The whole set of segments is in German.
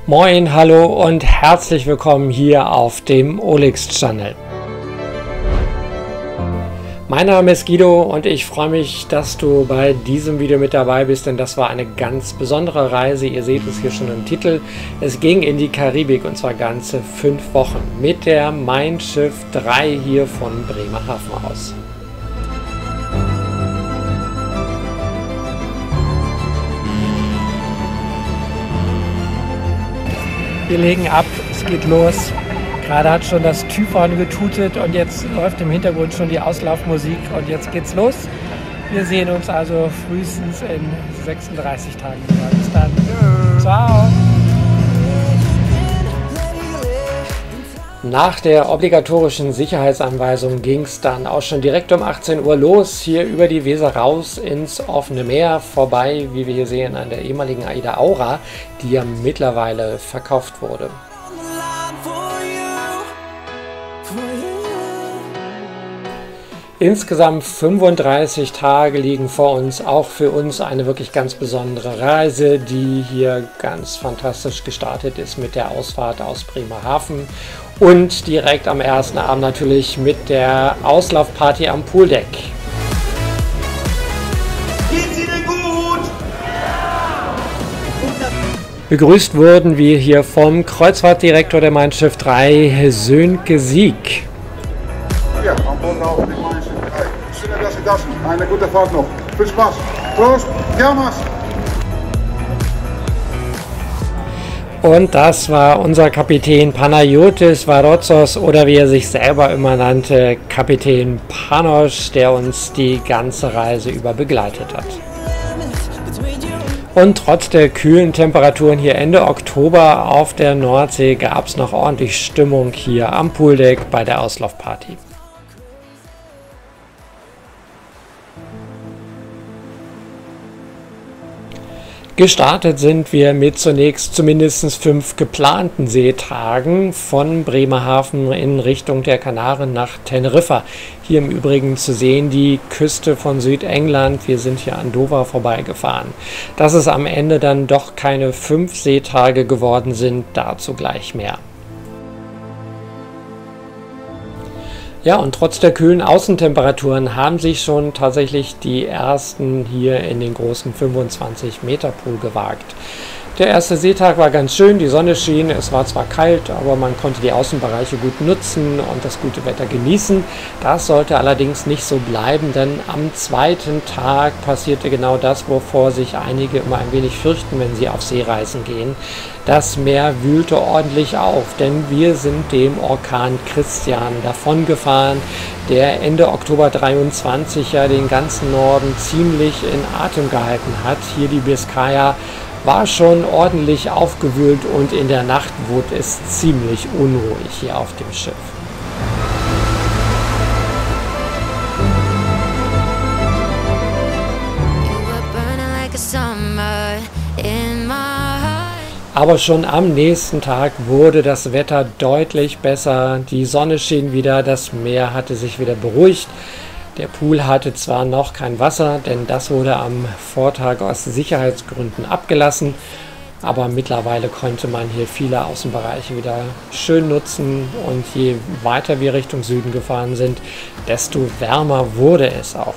Moin, hallo und herzlich willkommen hier auf dem Olex Channel. Mein Name ist Guido und ich freue mich, dass du bei diesem Video mit dabei bist, denn das war eine ganz besondere Reise. Ihr seht es hier schon im Titel. Es ging in die Karibik und zwar ganze 5 Wochen mit der Mein Schiff 3 hier von Bremerhaven aus. Wir legen ab, es geht los. Gerade hat schon das Typhon getutet und jetzt läuft im Hintergrund schon die Auslaufmusik und jetzt geht's los. Wir sehen uns also frühestens in 36 Tagen wieder. Bis dann. Ciao. Nach der obligatorischen Sicherheitsanweisung ging es dann auch schon direkt um 18 Uhr los, hier über die Weser raus ins offene Meer, vorbei, wie wir hier sehen, an der ehemaligen AIDA Aura, die ja mittlerweile verkauft wurde. Insgesamt 35 Tage liegen vor uns, auch für uns eine wirklich ganz besondere Reise, die hier ganz fantastisch gestartet ist mit der Ausfahrt aus Bremerhaven und direkt am ersten Abend natürlich mit der Auslaufparty am Pooldeck. Geht's Ihnen gut? Begrüßt wurden wir hier vom Kreuzfahrtdirektor der Mein Schiff 3, Sönke Sieg. Ja, an Bord auf die Mein Schiff 3. Schöne, dass Sie da sind. Eine gute Fahrt noch. Viel Spaß. Prost. Jamas. Und das war unser Kapitän Panayotis Varotsos oder wie er sich selber immer nannte, Kapitän Panos, der uns die ganze Reise über begleitet hat. Und trotz der kühlen Temperaturen hier Ende Oktober auf der Nordsee gab es noch ordentlich Stimmung hier am Pooldeck bei der Auslaufparty. Gestartet sind wir mit zunächst zumindest 5 geplanten Seetagen von Bremerhaven in Richtung der Kanaren nach Teneriffa. Hier im Übrigen zu sehen die Küste von Südengland. Wir sind hier an Dover vorbeigefahren. Dass es am Ende dann doch keine 5 Seetage geworden sind, dazu gleich mehr. Ja, und trotz der kühlen Außentemperaturen haben sich schon tatsächlich die ersten hier in den großen 25 Meter Pool gewagt. Der erste Seetag war ganz schön, die Sonne schien, es war zwar kalt, aber man konnte die Außenbereiche gut nutzen und das gute Wetter genießen. Das sollte allerdings nicht so bleiben, denn am zweiten Tag passierte genau das, wovor sich einige immer ein wenig fürchten, wenn sie auf Seereisen gehen. Das Meer wühlte ordentlich auf, denn wir sind dem Orkan Christian davongefahren, der Ende Oktober 23 ja den ganzen Norden ziemlich in Atem gehalten hat. Hier die Biskaya war schon ordentlich aufgewühlt und in der Nacht wurde es ziemlich unruhig hier auf dem Schiff. Aber schon am nächsten Tag wurde das Wetter deutlich besser, die Sonne schien wieder, das Meer hatte sich wieder beruhigt. Der Pool hatte zwar noch kein Wasser, denn das wurde am Vortag aus Sicherheitsgründen abgelassen, aber mittlerweile konnte man hier viele Außenbereiche wieder schön nutzen und je weiter wir Richtung Süden gefahren sind, desto wärmer wurde es auch.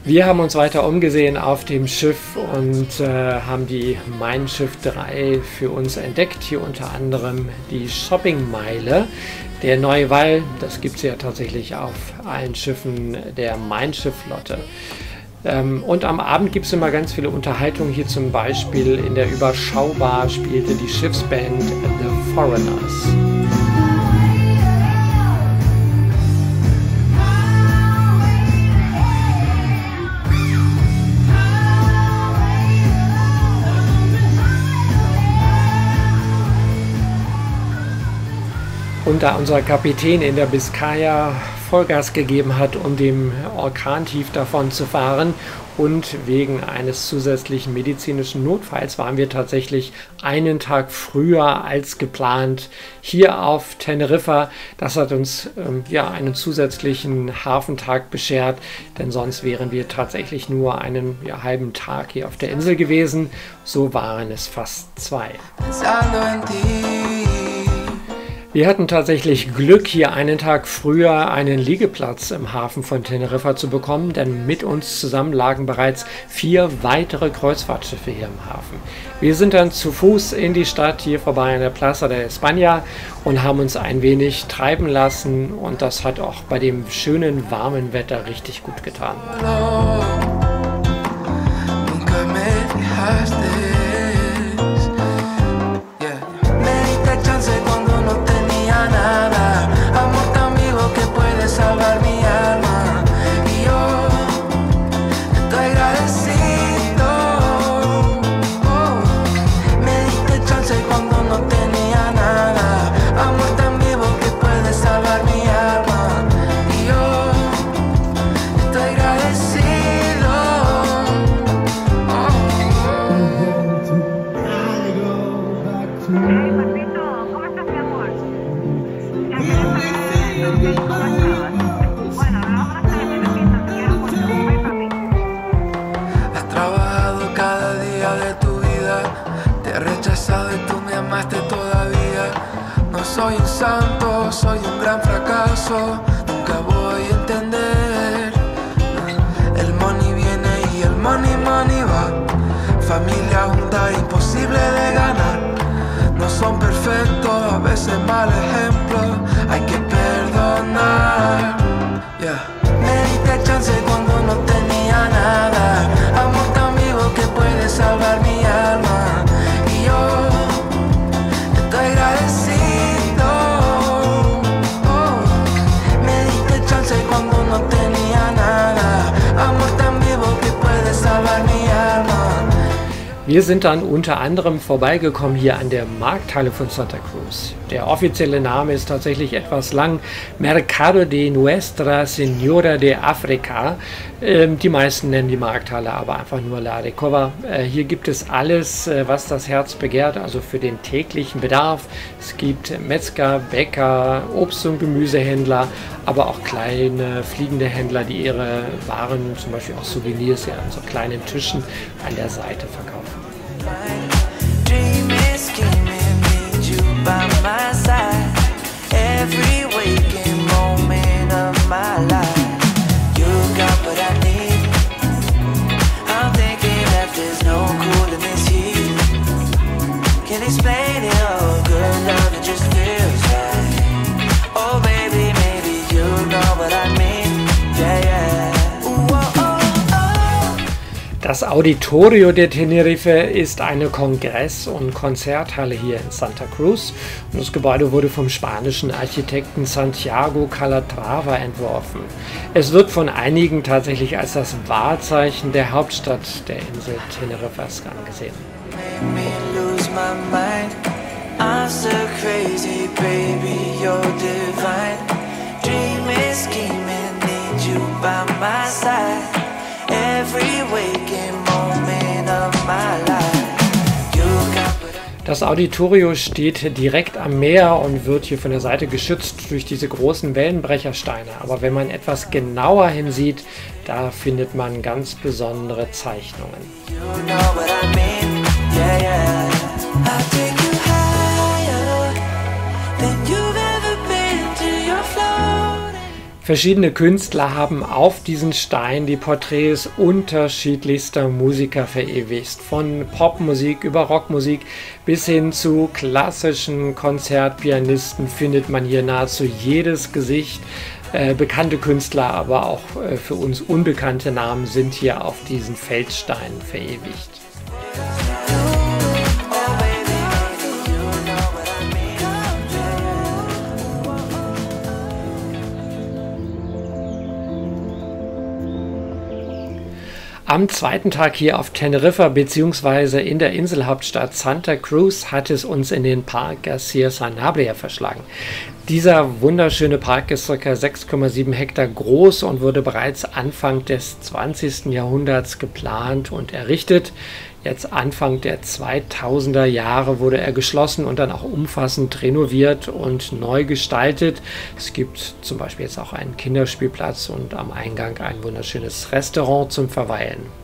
Wir haben uns weiter umgesehen auf dem Schiff und haben die Mein Schiff 3 für uns entdeckt. Hier unter anderem die Shoppingmeile, der neue Wall. Das gibt es ja tatsächlich auf allen Schiffen der Mein Schiff Flotte. Und am Abend gibt es immer ganz viele Unterhaltungen. Hier zum Beispiel in der Überschaubar spielte die Schiffsband The Foreigners. Und da unser Kapitän in der Biskaya Vollgas gegeben hat, um dem Orkantief davon zu fahren. Und wegen eines zusätzlichen medizinischen Notfalls waren wir tatsächlich einen Tag früher als geplant hier auf Teneriffa. Das hat uns einen zusätzlichen Hafentag beschert, denn sonst wären wir tatsächlich nur einen halben Tag hier auf der Insel gewesen. So waren es fast 2. Wir hatten tatsächlich Glück, hier einen Tag früher einen Liegeplatz im Hafen von Teneriffa zu bekommen, denn mit uns zusammen lagen bereits 4 weitere Kreuzfahrtschiffe hier im Hafen. Wir sind dann zu Fuß in die Stadt hier vorbei an der Plaza de España und haben uns ein wenig treiben lassen, und das hat auch bei dem schönen warmen Wetter richtig gut getan. Soy un santo, soy un gran fracaso, nunca voy a entender. El money viene y el money va. Familia junta, imposible de ganar. No son perfectos, a veces mal ejemplo, hay que perdonar. Me diste chance cuando no tenía nada, amor tan vivo que puede salvar mi alma. Y yo estoy agradecido. Cuando no tenía nada, amor tan vivo que puede salvar mi alma. Wir sind dann unter anderem vorbeigekommen hier an der Markthalle von Santa Cruz. Der offizielle Name ist tatsächlich etwas lang, Mercado de Nuestra Señora de Africa. Die meisten nennen die Markthalle aber einfach nur La Recoba. Hier gibt es alles, was das Herz begehrt, also für den täglichen Bedarf. Es gibt Metzger, Bäcker, Obst- und Gemüsehändler, aber auch kleine fliegende Händler, die ihre Waren, zum Beispiel auch Souvenirs, ja, an so kleinen Tischen an der Seite verkaufen. Das Auditorio de Tenerife ist eine Kongress- und Konzerthalle hier in Santa Cruz. Und das Gebäude wurde vom spanischen Architekten Santiago Calatrava entworfen. Es wird von einigen tatsächlich als das Wahrzeichen der Hauptstadt der Insel Teneriffa angesehen. Das Auditorio steht direkt am Meer und wird hier von der Seite geschützt durch diese großen Wellenbrechersteine. Aber wenn man etwas genauer hinsieht, da findet man ganz besondere Zeichnungen. Verschiedene Künstler haben auf diesen Stein die Porträts unterschiedlichster Musiker verewigt. Von Popmusik über Rockmusik bis hin zu klassischen Konzertpianisten findet man hier nahezu jedes Gesicht. Bekannte Künstler, aber auch für uns unbekannte Namen sind hier auf diesen Felssteinen verewigt. Am zweiten Tag hier auf Teneriffa bzw. in der Inselhauptstadt Santa Cruz hat es uns in den Park García Sanabria verschlagen. Dieser wunderschöne Park ist ca. 6,7 Hektar groß und wurde bereits Anfang des 20. Jahrhunderts geplant und errichtet. Jetzt Anfang der 2000er Jahre wurde er geschlossen und dann auch umfassend renoviert und neu gestaltet. Es gibt zum Beispiel jetzt auch einen Kinderspielplatz und am Eingang ein wunderschönes Restaurant zum Verweilen.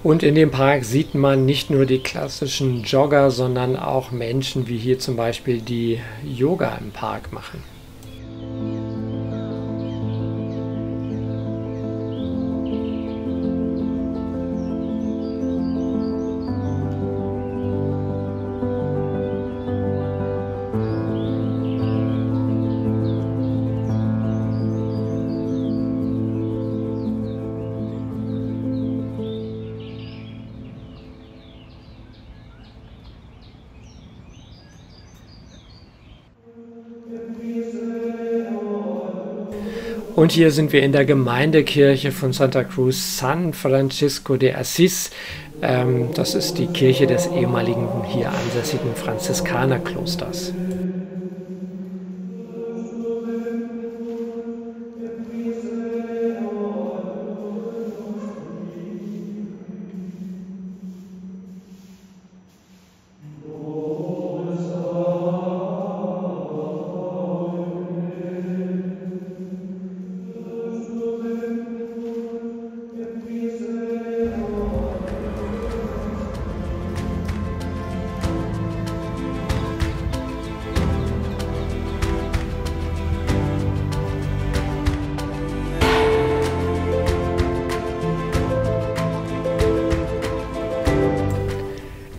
Und in dem Park sieht man nicht nur die klassischen Jogger, sondern auch Menschen wie hier zum Beispiel, die Yoga im Park machen. Und hier sind wir in der Gemeindekirche von Santa Cruz San Francisco de Asís. Das ist die Kirche des ehemaligen hier ansässigen Franziskanerklosters.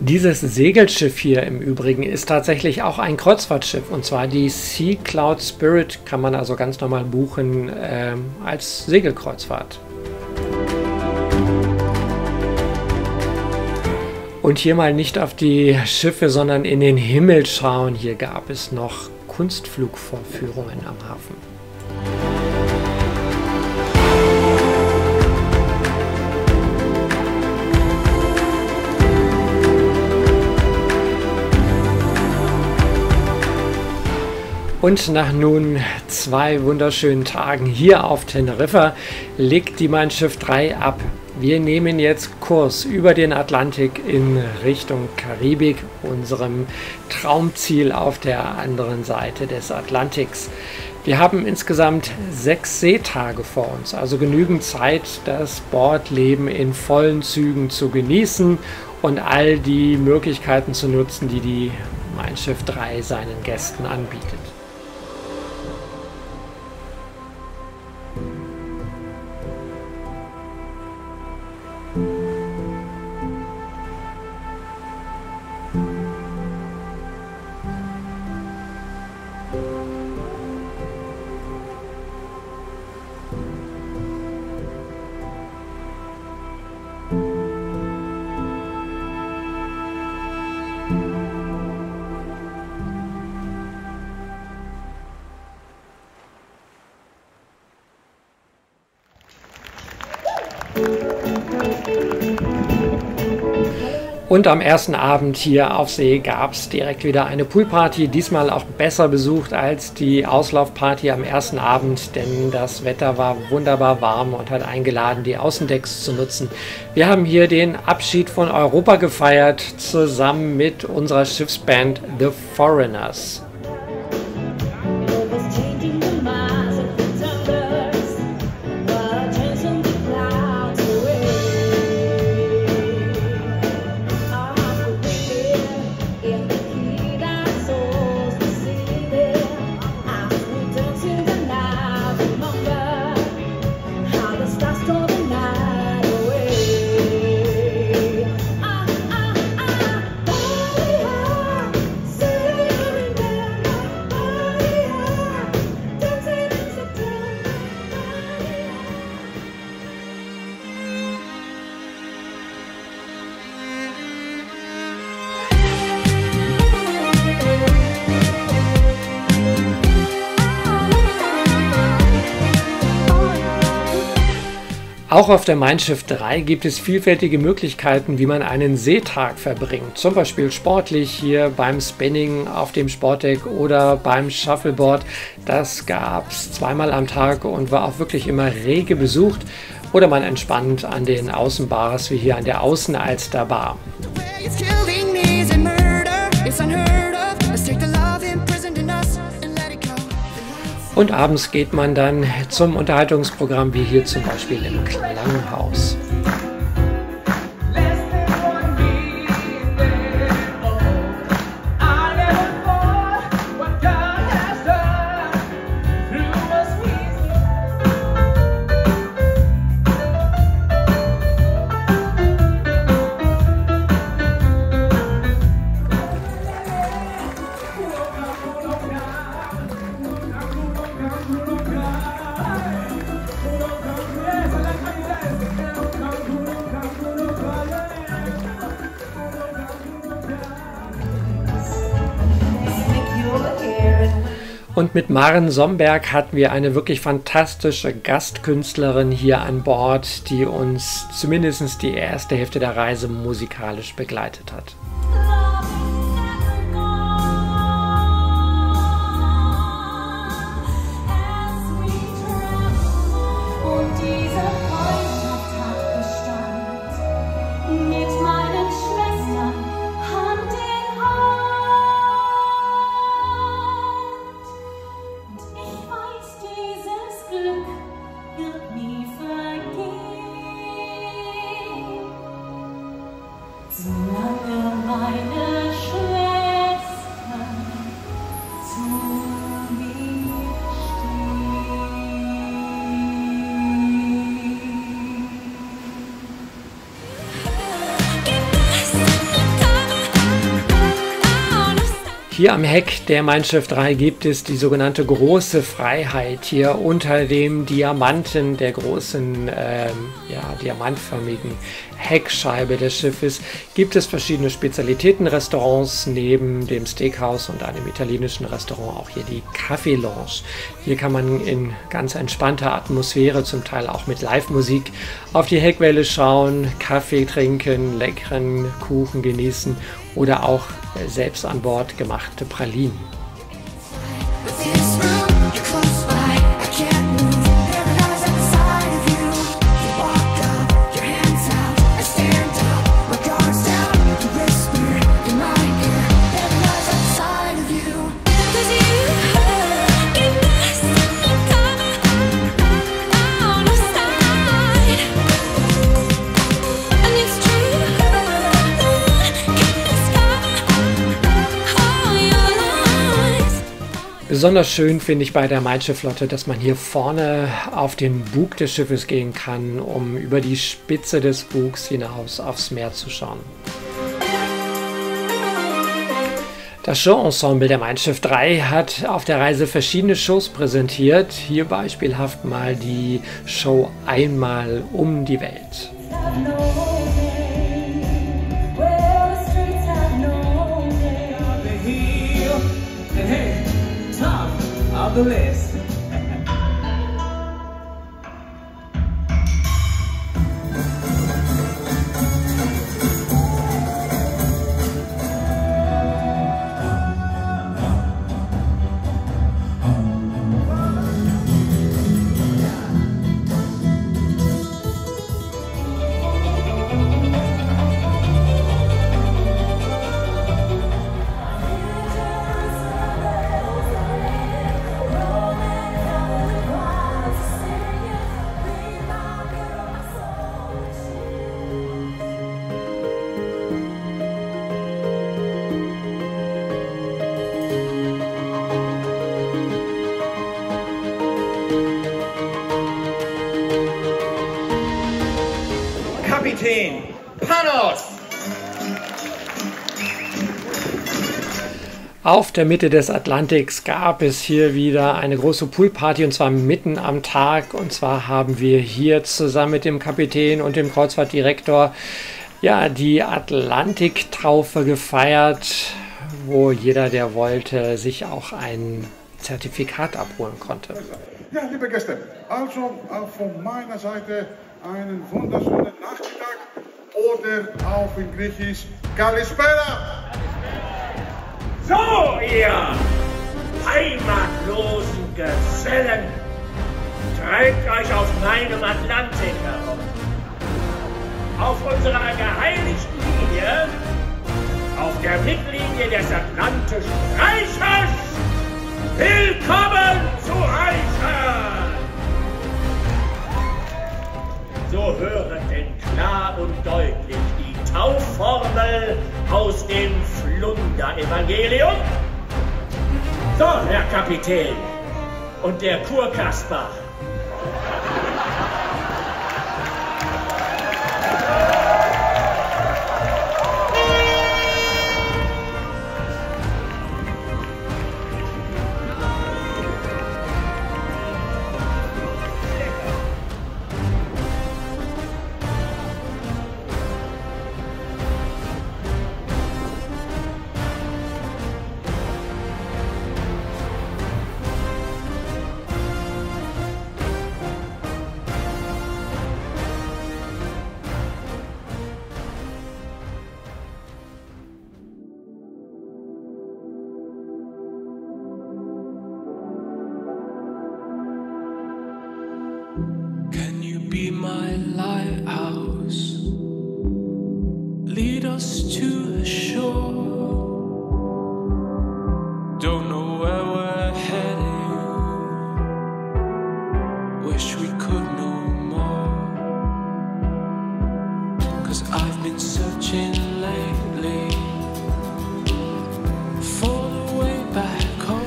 Dieses Segelschiff hier im Übrigen ist tatsächlich auch ein Kreuzfahrtschiff, und zwar die Sea Cloud Spirit, kann man also ganz normal buchen als Segelkreuzfahrt. Und hier mal nicht auf die Schiffe, sondern in den Himmel schauen. Hier gab es noch Kunstflugvorführungen am Hafen. Und nach nun 2 wunderschönen Tagen hier auf Teneriffa legt die Mein Schiff 3 ab. Wir nehmen jetzt Kurs über den Atlantik in Richtung Karibik, unserem Traumziel auf der anderen Seite des Atlantiks. Wir haben insgesamt 6 Seetage vor uns, also genügend Zeit, das Bordleben in vollen Zügen zu genießen und all die Möglichkeiten zu nutzen, die die Mein Schiff 3 seinen Gästen anbietet. Und am ersten Abend hier auf See gab es direkt wieder eine Poolparty, diesmal auch besser besucht als die Auslaufparty am ersten Abend, denn das Wetter war wunderbar warm und hat eingeladen, die Außendecks zu nutzen. Wir haben hier den Abschied von Europa gefeiert, zusammen mit unserer Schiffsband The Foreigners. Auch auf der Mein Schiff 3 gibt es vielfältige Möglichkeiten, wie man einen Seetag verbringt. Zum Beispiel sportlich hier beim Spinning auf dem Sportdeck oder beim Shuffleboard. Das gab es zweimal am Tag und war auch wirklich immer rege besucht. Oder man entspannt an den Außenbars wie hier an der Außenalster Bar. Und abends geht man dann zum Unterhaltungsprogramm, wie hier zum Beispiel im Klanghaus. Und mit Maren Somberg hatten wir eine wirklich fantastische Gastkünstlerin hier an Bord, die uns zumindest die erste Hälfte der Reise musikalisch begleitet hat. Hier am Heck der Mein Schiff 3 gibt es die sogenannte große Freiheit. Hier unter dem Diamanten der großen, diamantförmigen Heckscheibe des Schiffes gibt es verschiedene Spezialitätenrestaurants, neben dem Steakhouse und einem italienischen Restaurant auch hier die Café Lounge. Hier kann man in ganz entspannter Atmosphäre, zum Teil auch mit Live-Musik, auf die Heckwelle schauen, Kaffee trinken, leckeren Kuchen genießen oder auch selbst an Bord gemachte Pralinen. Besonders schön finde ich bei der Mein Schiff Flotte, dass man hier vorne auf den Bug des Schiffes gehen kann, um über die Spitze des Bugs hinaus aufs Meer zu schauen. Das Showensemble der Mein Schiff 3 hat auf der Reise verschiedene Shows präsentiert. Hier beispielhaft mal die Show Einmal um die Welt. The list. Kapitän Panos! Auf der Mitte des Atlantiks gab es hier wieder eine große Poolparty, und zwar mitten am Tag. Und zwar haben wir hier zusammen mit dem Kapitän und dem Kreuzfahrtdirektor ja die Atlantiktaufe gefeiert, wo jeder, der wollte, sich auch ein Zertifikat abholen konnte. Ja, liebe Gäste, also auch von meiner Seite einen wunderschönen Nachmittag oder auch in Griechisch Kalispera. So, ihr heimatlosen Gesellen, treibt euch auf meinem Atlantik herum. Auf unserer geheiligten Linie, auf der Mittellinie des Atlantischen Reiches, willkommen zu Reichern! So höret denn klar und deutlich die Taufformel aus dem Flunder-Evangelium. So, Herr Kapitän und der Kurkasper. Can you be my lighthouse? Lead us to the shore. Don't know where we're heading. Wish we could know more. 'Cause I've been searching lately for the way back home.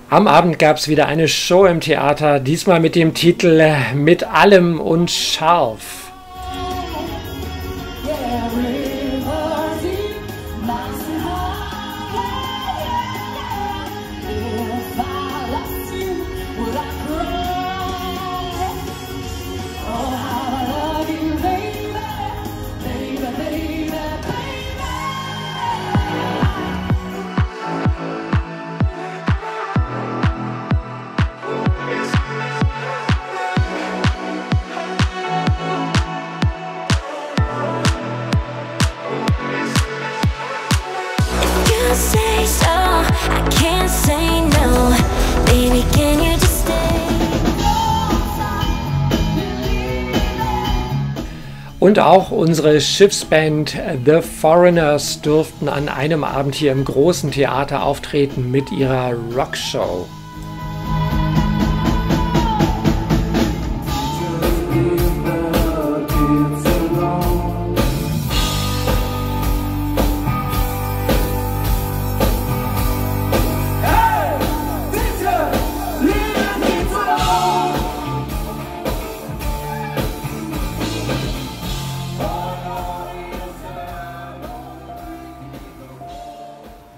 Am Abend gab es wieder eine Show im Theater, diesmal mit dem Titel Mit allem und scharf. Say so, I can't say no. Baby, can you just stay? Und auch unsere Schiffsband The Foreigners durften an einem Abend hier im großen Theater auftreten mit ihrer Rockshow.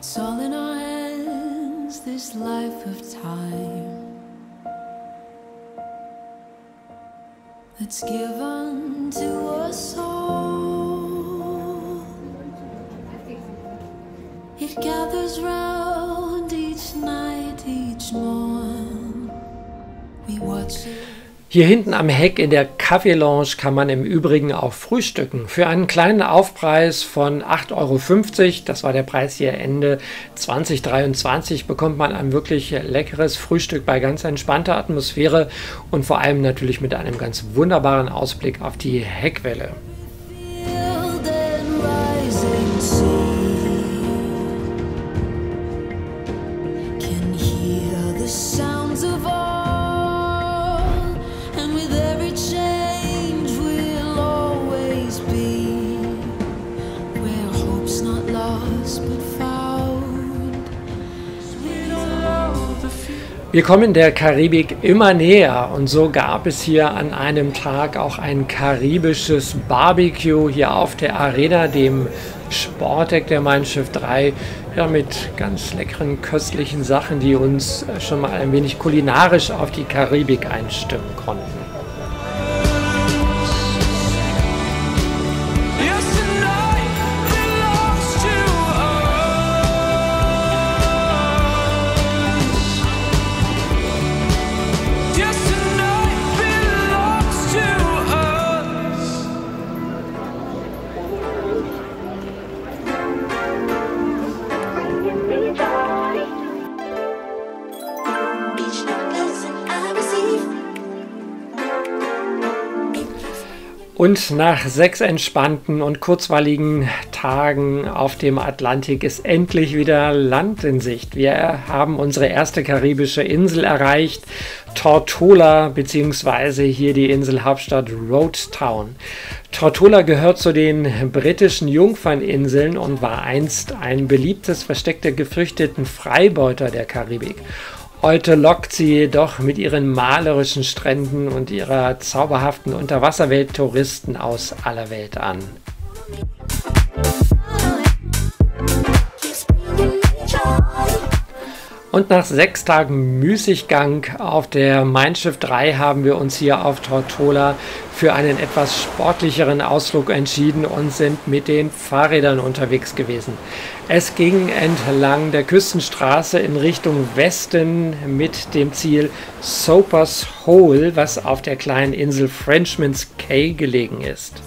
It's all in our hands, this life of time that's given to us all. It gathers round each night, each morn. We watch it. Hier hinten am Heck in der Kaffee-Lounge kann man im Übrigen auch frühstücken. Für einen kleinen Aufpreis von 8,50 €, das war der Preis hier Ende 2023, bekommt man ein wirklich leckeres Frühstück bei ganz entspannter Atmosphäre und vor allem natürlich mit einem ganz wunderbaren Ausblick auf die Heckwelle. Field and rising sea can hear the sounds of all, and with every change we'll always be where hope's not lost but found. We don't know the future. Wir kommen der Karibik immer näher und so gab es hier an einem Tag auch ein karibisches Barbecue hier auf der Arena, dem Sportdeck der Mein Schiff 3, ja, mit ganz leckeren, köstlichen Sachen, die uns schon mal ein wenig kulinarisch auf die Karibik einstimmen konnten. Und nach 6 entspannten und kurzweiligen Tagen auf dem Atlantik ist endlich wieder Land in Sicht. Wir haben unsere erste karibische Insel erreicht, Tortola, beziehungsweise hier die Inselhauptstadt Roadtown. Tortola gehört zu den britischen Jungferninseln und war einst ein beliebtes Versteck der gefürchteten Freibeuter der Karibik. Heute lockt sie jedoch mit ihren malerischen Stränden und ihrer zauberhaften Unterwasserwelt Touristen aus aller Welt an. Und nach 6 Tagen Müßiggang auf der Mein Schiff 3 haben wir uns hier auf Tortola für einen etwas sportlicheren Ausflug entschieden und sind mit den Fahrrädern unterwegs gewesen. Es ging entlang der Küstenstraße in Richtung Westen mit dem Ziel Soper's Hole, was auf der kleinen Insel Frenchman's Cay gelegen ist.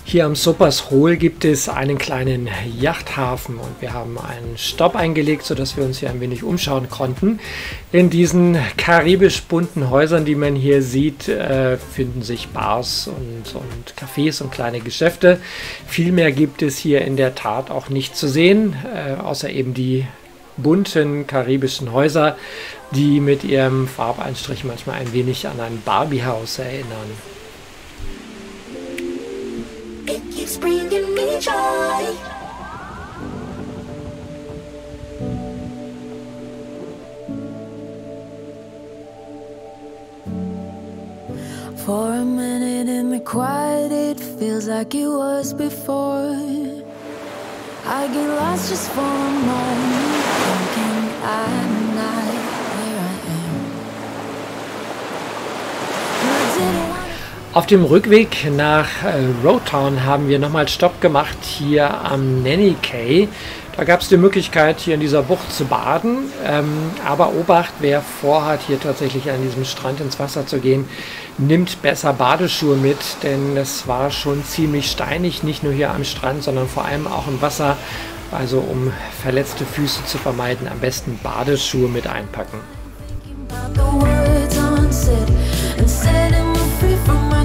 Hier am Soper's Hole gibt es einen kleinen Yachthafen und wir haben einen Stopp eingelegt, sodass wir uns hier ein wenig umschauen konnten. In diesen karibisch bunten Häusern, die man hier sieht, finden sich Bars und Cafés und kleine Geschäfte. Viel mehr gibt es hier in der Tat auch nicht zu sehen, außer eben die bunten karibischen Häuser, die mit ihrem Farbeinstrich manchmal ein wenig an ein Barbie-Haus erinnern. Bringing me joy. For a minute in the quiet, it feels like it was before. I get lost just for a moment, thinking I'm not where I am. Auf dem Rückweg nach Roadtown haben wir nochmal Stopp gemacht hier am Nanny Cay. Da gab es die Möglichkeit, hier in dieser Bucht zu baden. Aber Obacht, wer vorhat, hier tatsächlich an diesem Strand ins Wasser zu gehen, nimmt besser Badeschuhe mit, denn es war schon ziemlich steinig, nicht nur hier am Strand, sondern vor allem auch im Wasser. Also um verletzte Füße zu vermeiden, am besten Badeschuhe mit einpacken.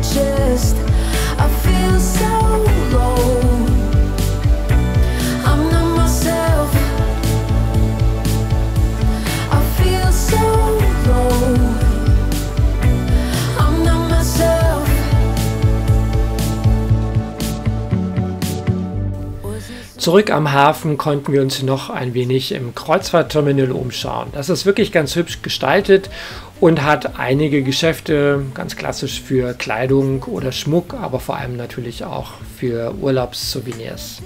Just, I feel so low. I'm not myself. I feel so low. I'm not myself. Zurück am Hafen konnten wir uns noch ein wenig im Kreuzfahrtterminal umschauen. Das ist wirklich ganz hübsch gestaltet und hat einige Geschäfte, ganz klassisch für Kleidung oder Schmuck, aber vor allem natürlich auch für Urlaubssouvenirs.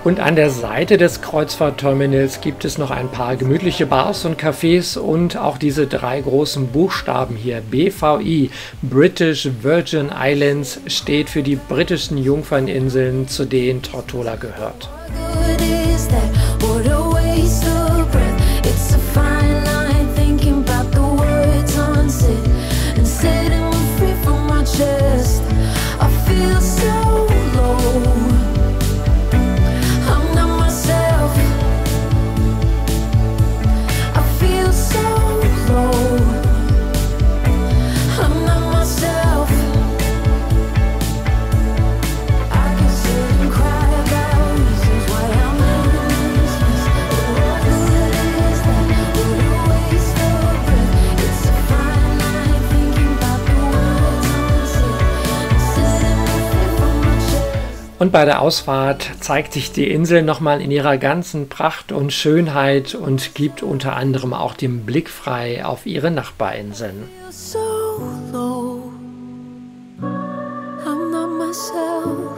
Und an der Seite des Kreuzfahrtterminals gibt es noch ein paar gemütliche Bars und Cafés und auch diese 3 großen Buchstaben hier. BVI, British Virgin Islands, steht für die britischen Jungferninseln, zu denen Tortola gehört. I feel so low. I'm not Und bei der Ausfahrt zeigt sich die Insel nochmal in ihrer ganzen Pracht und Schönheit und gibt unter anderem auch den Blick frei auf ihre Nachbarinseln. So low, I'm not myself.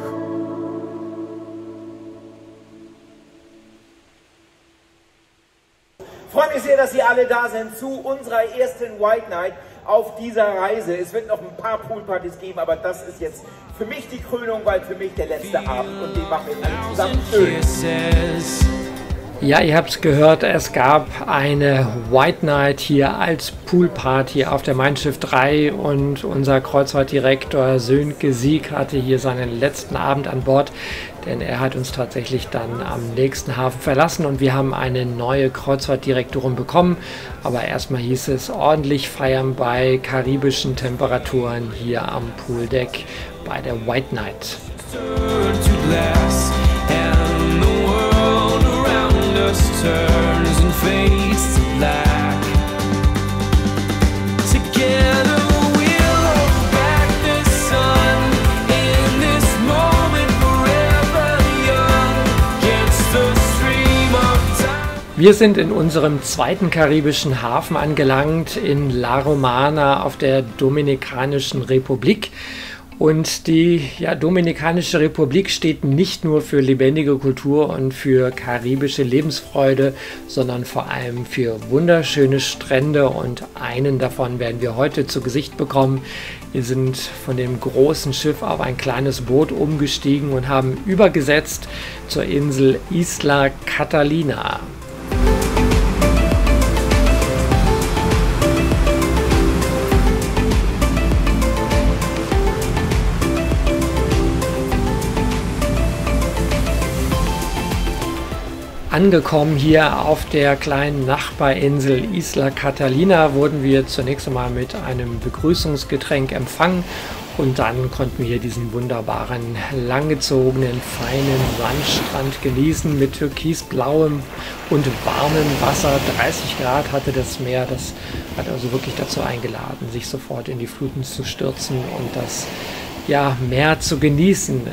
Ich freue mich sehr, dass Sie alle da sind zu unserer ersten White Night auf dieser Reise. Es wird noch ein paar Poolpartys geben, aber das ist jetzt für mich die Krönung, weil für mich der letzte Abend und den machen wir alle zusammen schön. Ja, ihr habt es gehört, es gab eine White Night hier als Poolparty auf der Mein Schiff 3 und unser Kreuzfahrtdirektor Sönke Sieg hatte hier seinen letzten Abend an Bord, denn er hat uns tatsächlich dann am nächsten Hafen verlassen und wir haben eine neue Kreuzfahrtdirektorin bekommen. Aber erstmal hieß es ordentlich feiern bei karibischen Temperaturen hier am Pooldeck bei der White Night. Turns and fades to black. Together we'll hold back the sun in this moment forever young against the stream of time. Wir sind in unserem zweiten karibischen Hafen angelangt, in La Romana auf der Dominikanischen Republik. Und die Dominikanische Republik steht nicht nur für lebendige Kultur und für karibische Lebensfreude, sondern vor allem für wunderschöne Strände und einen davon werden wir heute zu Gesicht bekommen. Wir sind von dem großen Schiff auf ein kleines Boot umgestiegen und haben übergesetzt zur Insel Isla Catalina. Angekommen hier auf der kleinen Nachbarinsel Isla Catalina wurden wir zunächst einmal mit einem Begrüßungsgetränk empfangen und dann konnten wir diesen wunderbaren, langgezogenen, feinen Sandstrand genießen mit türkisblauem und warmem Wasser. 30 Grad hatte das Meer, das hat also wirklich dazu eingeladen, sich sofort in die Fluten zu stürzen und das Meer zu genießen.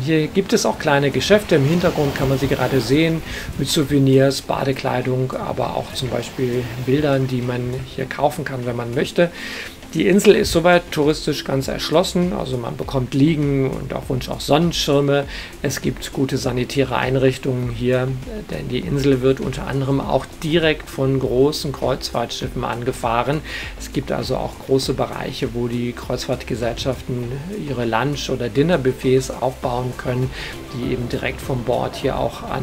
Hier gibt es auch kleine Geschäfte, im Hintergrund kann man sie gerade sehen, mit Souvenirs, Badekleidung, aber auch zum Beispiel Bildern, die man hier kaufen kann, wenn man möchte. Die Insel ist soweit touristisch ganz erschlossen, also man bekommt Liegen und auf Wunsch auch Sonnenschirme. Es gibt gute sanitäre Einrichtungen hier, denn die Insel wird unter anderem auch direkt von großen Kreuzfahrtschiffen angefahren. Es gibt also auch große Bereiche, wo die Kreuzfahrtgesellschaften ihre Lunch- oder Dinnerbuffets aufbauen können, die eben direkt vom Bord hier auch an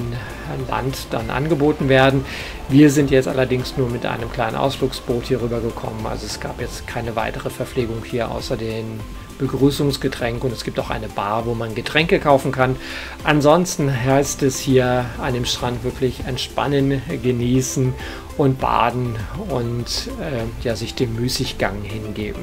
Land dann angeboten werden. Wir sind jetzt allerdings nur mit einem kleinen Ausflugsboot hier rüber gekommen, also es gab jetzt keine weitere Verpflegung hier außer den Begrüßungsgetränk und es gibt auch eine Bar, wo man Getränke kaufen kann. Ansonsten heißt es hier an dem Strand wirklich entspannen, genießen und baden und sich dem Müßiggang hingeben.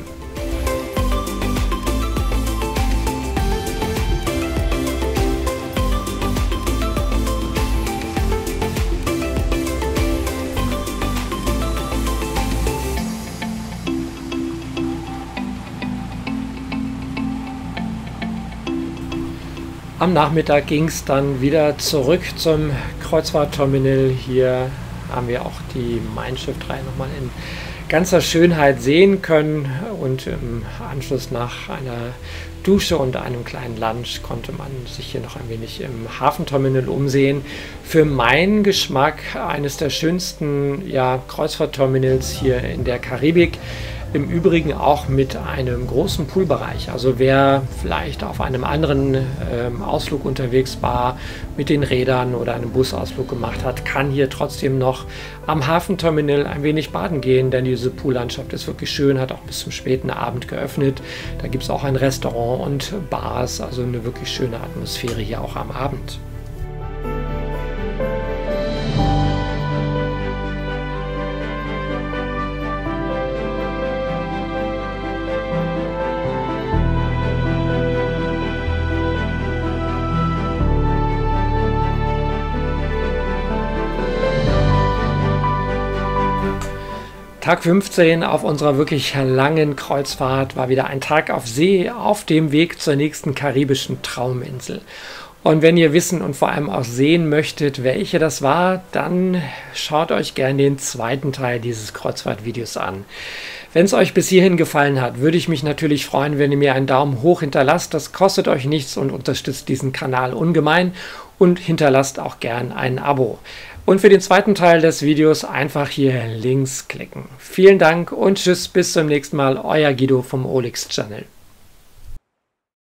Am Nachmittag ging es dann wieder zurück zum Kreuzfahrtterminal. Hier haben wir auch die Mein Schiff 3 nochmal in ganzer Schönheit sehen können und im Anschluss nach einer Dusche und einem kleinen Lunch konnte man sich hier noch ein wenig im Hafenterminal umsehen. Für meinen Geschmack eines der schönsten Kreuzfahrtterminals hier in der Karibik. Im Übrigen auch mit einem großen Poolbereich. Also wer vielleicht auf einem anderen Ausflug unterwegs war, mit den Rädern oder einen Busausflug gemacht hat, kann hier trotzdem noch am Hafenterminal ein wenig baden gehen, denn diese Poollandschaft ist wirklich schön, hat auch bis zum späten Abend geöffnet. Da gibt es auch ein Restaurant und Bars, also eine wirklich schöne Atmosphäre hier auch am Abend. Tag 15 auf unserer wirklich langen Kreuzfahrt war wieder ein Tag auf See auf dem Weg zur nächsten karibischen Trauminsel. Und wenn ihr wissen und vor allem auch sehen möchtet, welche das war, dann schaut euch gerne den zweiten Teil dieses Kreuzfahrtvideos an. Wenn es euch bis hierhin gefallen hat, würde ich mich natürlich freuen, wenn ihr mir einen Daumen hoch hinterlasst. Das kostet euch nichts und unterstützt diesen Kanal ungemein. Und hinterlasst auch gern ein Abo. Und für den zweiten Teil des Videos einfach hier links klicken. Vielen Dank und tschüss, bis zum nächsten Mal. Euer Guido vom OLX Channel.